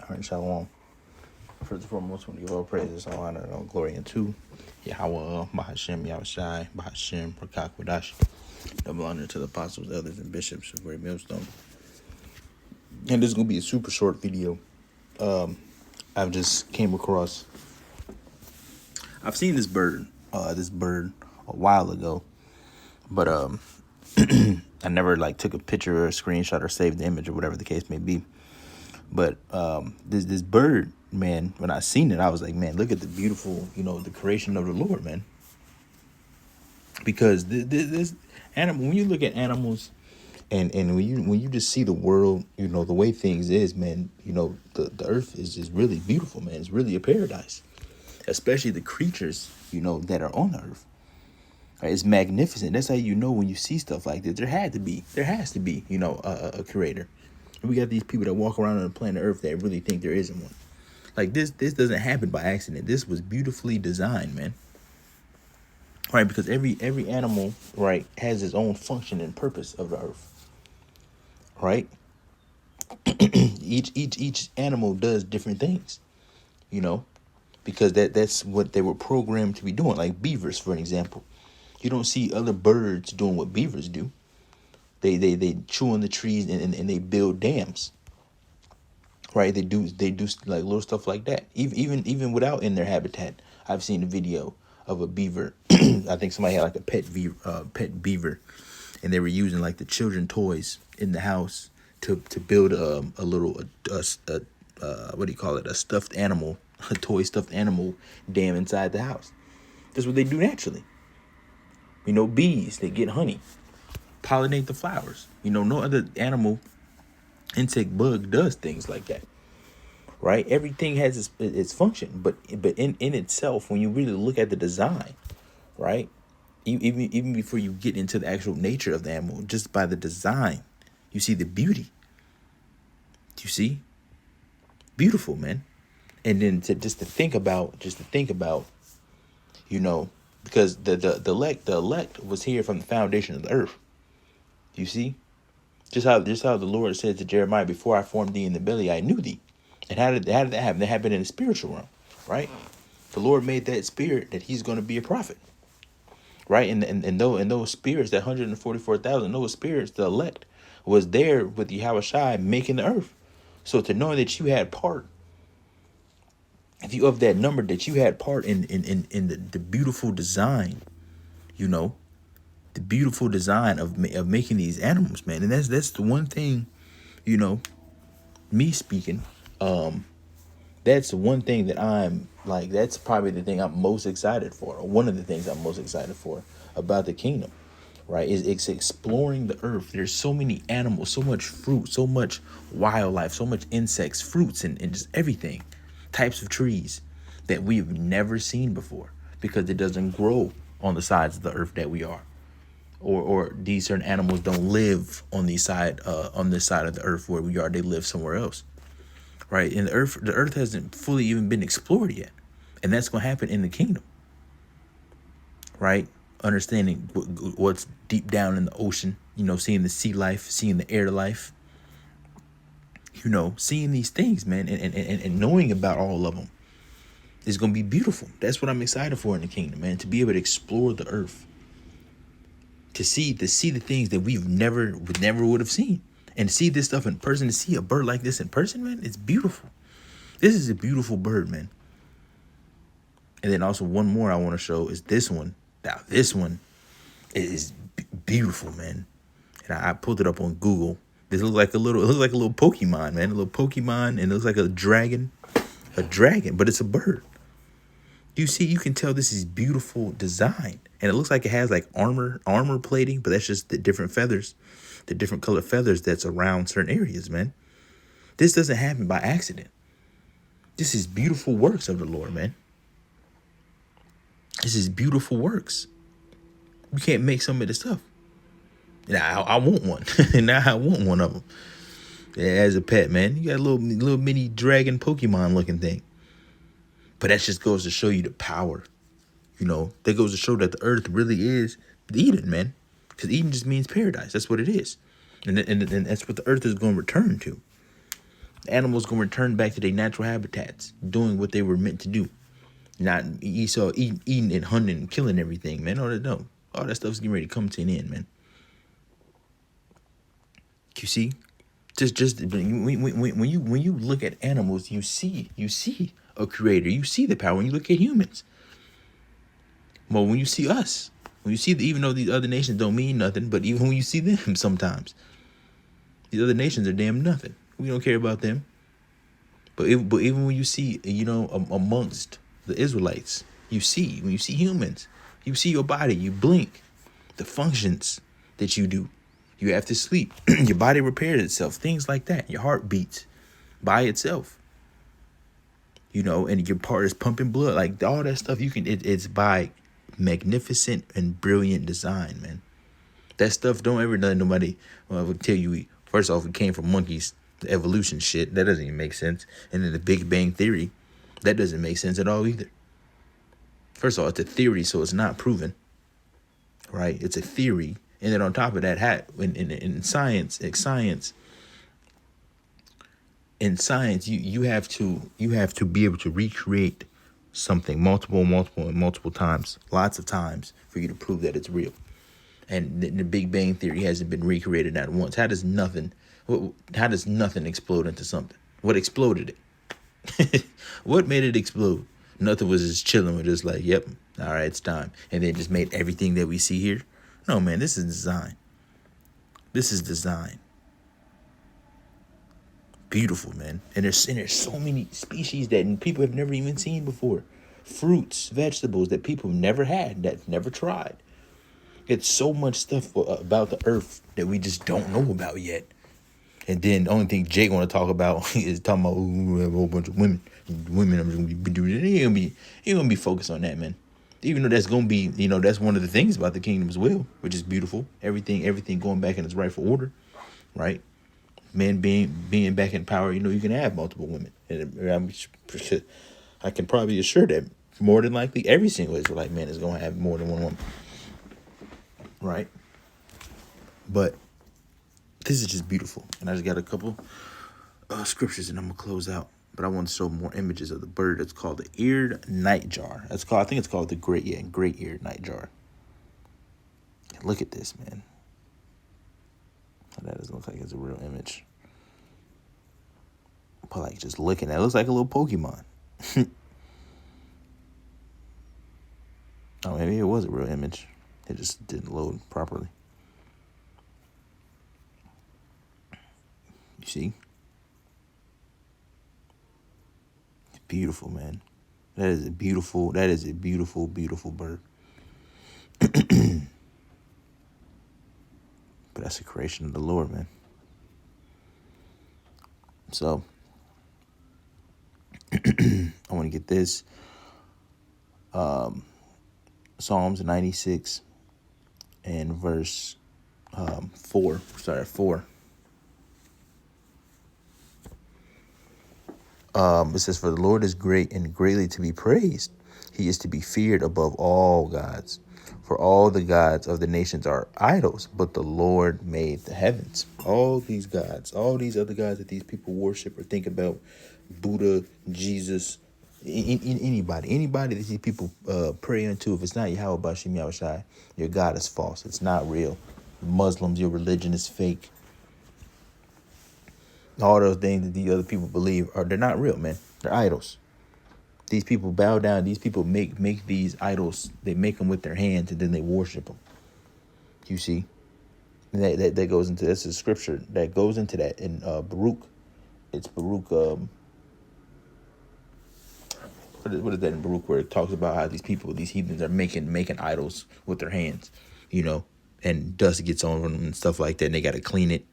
All right, shalom. First and foremost, we give all praises, all honor, and all glory unto Yahweh, Bahashem, Yahushai, Bahashem, Rakak, Wadash. Double honor to the apostles, elders, and bishops of Great Millstone. And this is going to be a super short video. I've just came across, I've seen this bird a while ago, but I never took a picture or a screenshot or saved the image or whatever the case may be. But this bird, man, when I seen it, I was like, man, look at the beautiful, the creation of the Lord, man. Because this animal, when you look at animals, and when you just see the world, the way things is, man, the earth is just really beautiful, man. It's really a paradise, especially the creatures, that are on the earth. Right? It's magnificent. That's how when you see stuff like this, there has to be, a creator. And we got these people that walk around on the planet Earth that really think there isn't one. Like this doesn't happen by accident. This was beautifully designed, man. Right, because every animal, right, has its own function and purpose of the earth. Right? each animal does different things, because that's what they were programmed to be doing. Like beavers, for an example. You don't see other birds doing what beavers do. They chew on the trees and they build dams. Right? They do like little stuff like that. Even without in their habitat. I've seen a video of a beaver. I think somebody had like a pet beaver, and they were using like the children toys in the house to build a little what do you call it? A stuffed animal, a toy stuffed animal dam inside the house. That's what they do naturally. Bees, they get honey, pollinate the flowers. No other animal, insect, bug does things like that. Right? Everything has its function, but in itself, when you really look at the design, right? Even before you get into the actual nature of the animal, just by the design, you see the beauty. You see? Beautiful, man. And then to think about, because the elect was here from the foundation of the earth. You see? Just how the Lord said to Jeremiah, before I formed thee in the belly, I knew thee. And how did that happen? That happened in the spiritual realm, right? The Lord made that spirit that he's going to be a prophet, right? And those spirits, that 144,000, those spirits, the elect, was there with Yahushai making the earth. So to know that you had part, if you of that number, that you had part in the beautiful design, the beautiful design of making these animals, man. And that's the one thing, me speaking, that's the one thing that I'm like, that's probably the thing I'm most excited for, or one of the things I'm most excited for about the kingdom, right? It's exploring the earth. There's so many animals, so much fruit, so much wildlife, so much insects, fruits, and just everything, types of trees that we've never seen before, because it doesn't grow on the sides of the earth that we are. Or these certain animals don't live on this side of the earth where we are. They live somewhere else. Right? And the earth hasn't fully even been explored yet. And that's going to happen in the kingdom. Right? Understanding what's deep down in the ocean, seeing the sea life, seeing the air life, seeing these things, man, and knowing about all of them is going to be beautiful. That's what I'm excited for in the kingdom, man, to be able to explore the earth, to see the things that we've never would have seen. And see this stuff in person, to see a bird like this in person, man, it's beautiful. This is a beautiful bird, man. And then also one more I want to show is this one. Now, this one is beautiful, man. And I pulled it up on Google. This looks like a little Pokemon, man. A little Pokemon, and it looks like a dragon, but it's a bird. You can tell this is beautiful design. And it looks like it has like armor plating, but that's just the different feathers. The different color feathers that's around certain areas, man. This doesn't happen by accident. This is beautiful works of the Lord, man. This is beautiful works. You can't make some of this stuff. Now I want one. Now I want one of them. Yeah, as a pet, man. You got a little mini dragon Pokemon looking thing. But that just goes to show you the power. That goes to show that the earth really is Eden, man. Because Eden just means paradise. That's what it is. And that's what the earth is going to return to. Animals gonna return back to their natural habitats, doing what they were meant to do. Not Esau eating and hunting and killing everything, man. All that stuff's getting ready to come to an end, man. You see, just when you look at animals, you see a creator. You see the power. When you look at humans, well, when you see us, when you see even though these other nations don't mean nothing, but even when you see them, sometimes these other nations are damn nothing. We don't care about them. But even when you see, amongst the Israelites, when you see humans, you see your body, you blink, the functions that you do. You have to sleep. Your body repairs itself, things like that. Your heart beats by itself. And your part is pumping blood, like all that stuff. It's by magnificent and brilliant design, man. That stuff don't ever let nobody would tell you. First off, it came from monkeys. The evolution shit, that doesn't even make sense. And then the Big Bang Theory, that doesn't make sense at all either. First of all, it's a theory, so it's not proven, right? It's a theory. And then on top of that, in science, you have to be able to recreate something multiple times, lots of times, for you to prove that it's real. And the Big Bang Theory hasn't been recreated not once. How does nothing explode into something? What exploded it? What made it explode? Nothing was just chilling. We're just like, yep, all right, it's time. And then just made everything that we see here. No, man, this is design. This is design. Beautiful, man. And there's so many species that people have never even seen before. Fruits, vegetables that people have never had, that never tried. It's so much stuff about the earth that we just don't know about yet. And then the only thing Jake want to talk about is talking about, we have a whole bunch of women. Women, I'm just going to be doing it. He ain't going to be focused on that, man. Even though that's going to be, that's one of the things about the kingdom as well, which is beautiful. Everything going back in its rightful order, right? Men being back in power, you can have multiple women. And I can probably assure that more than likely every single Israelite man is going to have more than one woman. Right? But this is just beautiful. And I just got a couple scriptures and I'm going to close out. But I want to show more images of the bird. It's called the eared nightjar. I think it's called the great-eared nightjar. Look at this, man. That doesn't look like it's a real image. But like just looking at it, looks like a little Pokemon. Oh, maybe it was a real image. It just didn't load properly. You see? It's beautiful, man. That is a beautiful, beautiful bird. But that's a creation of the Lord, man. So, I want to get this. Psalms 96 and verse 4. Sorry, 4. It says, "For the Lord is great and greatly to be praised. He is to be feared above all gods. For all the gods of the nations are idols, but the Lord made the heavens." All these gods, all these other gods that these people worship or think about, Buddha, Jesus, anybody that these people pray unto, if it's not Yahweh Bashim Yahushai, your God is false. It's not real. Muslims, your religion is fake. All those things that the other people believe they're not real, man. They're idols. These people bow down. These people make these idols. They make them with their hands and then they worship them. You see, that goes into, that's a scripture that goes into that in Baruch. It's Baruch. What is that in Baruch, where it talks about how these heathens are making idols with their hands, and dust gets on them and stuff like that, and they got to clean it,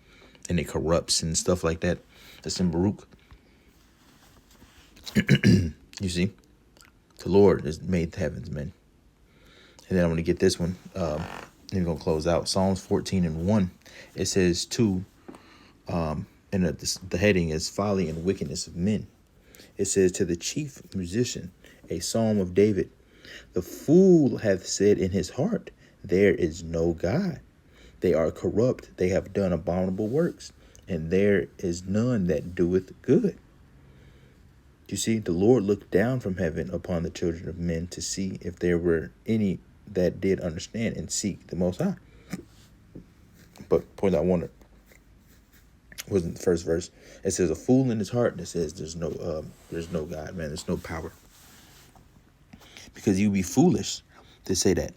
and it corrupts and stuff like that. That's in Baruch. You see, the Lord has made the heavens, man. And then I'm going to get this one. Then we're going to close out. Psalms 14 and 1. It says, and the heading is folly and wickedness of men. It says, to the chief musician, a psalm of David. The fool hath said in his heart, there is no God. They are corrupt. They have done abominable works. and there is none that doeth good. You see, the Lord looked down from heaven upon the children of men to see if there were any that did understand and seek the Most High. But point I wanted was in the first verse. It says, "A fool in his heart," that says there's no God, man. There's no power. Because you'd be foolish to say that.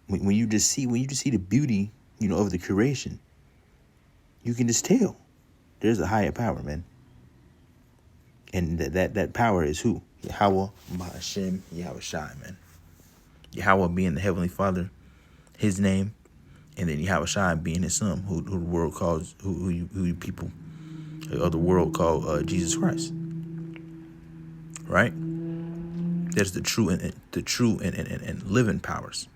When you just see the beauty, of the creation, you can just tell there's a higher power, man. And that power is who? Yahweh, Bahashem, Yahweh Shai, man. Yahweh being the Heavenly Father, his name, and then Yahweh Shai being his son, who the world calls, who you people, or the world call Jesus Christ. Right? That's the true and living powers.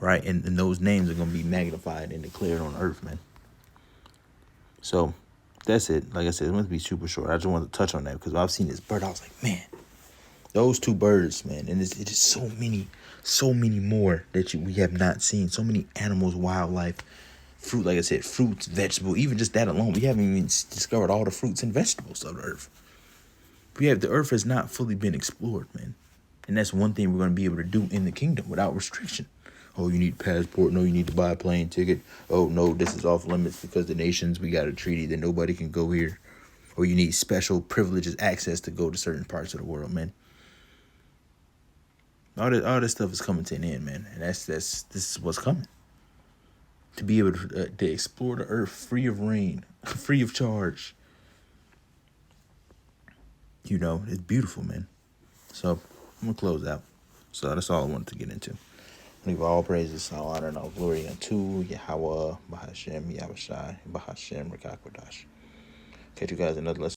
Right? And those names are going to be magnified and declared on earth, man. So that's it. Like I said, it's going to be super short. I just wanted to touch on that because I've seen this bird. I was like, man, those two birds, man. And it is so many more that we have not seen. So many animals, wildlife, fruit, like I said, fruits, vegetables, even just that alone. We haven't even discovered all the fruits and vegetables of the earth. The earth has not fully been explored, man. And that's one thing we're going to be able to do in the kingdom without restriction. Oh, you need a passport. No, you need to buy a plane ticket. Oh, no, this is off limits because the nations, we got a treaty that nobody can go here. Or you need special privileges, access to go to certain parts of the world, man. All this stuff is coming to an end, man. And this is what's coming. To be able to explore the earth free of rain, free of charge. It's beautiful, man. So I'm going to close out. So that's all I wanted to get into. I give all praises, all honor, and all glory unto Yahweh, Bahashem, Yahweh Shai, Bahashem, Rakakwadash. Catch you guys in another lesson.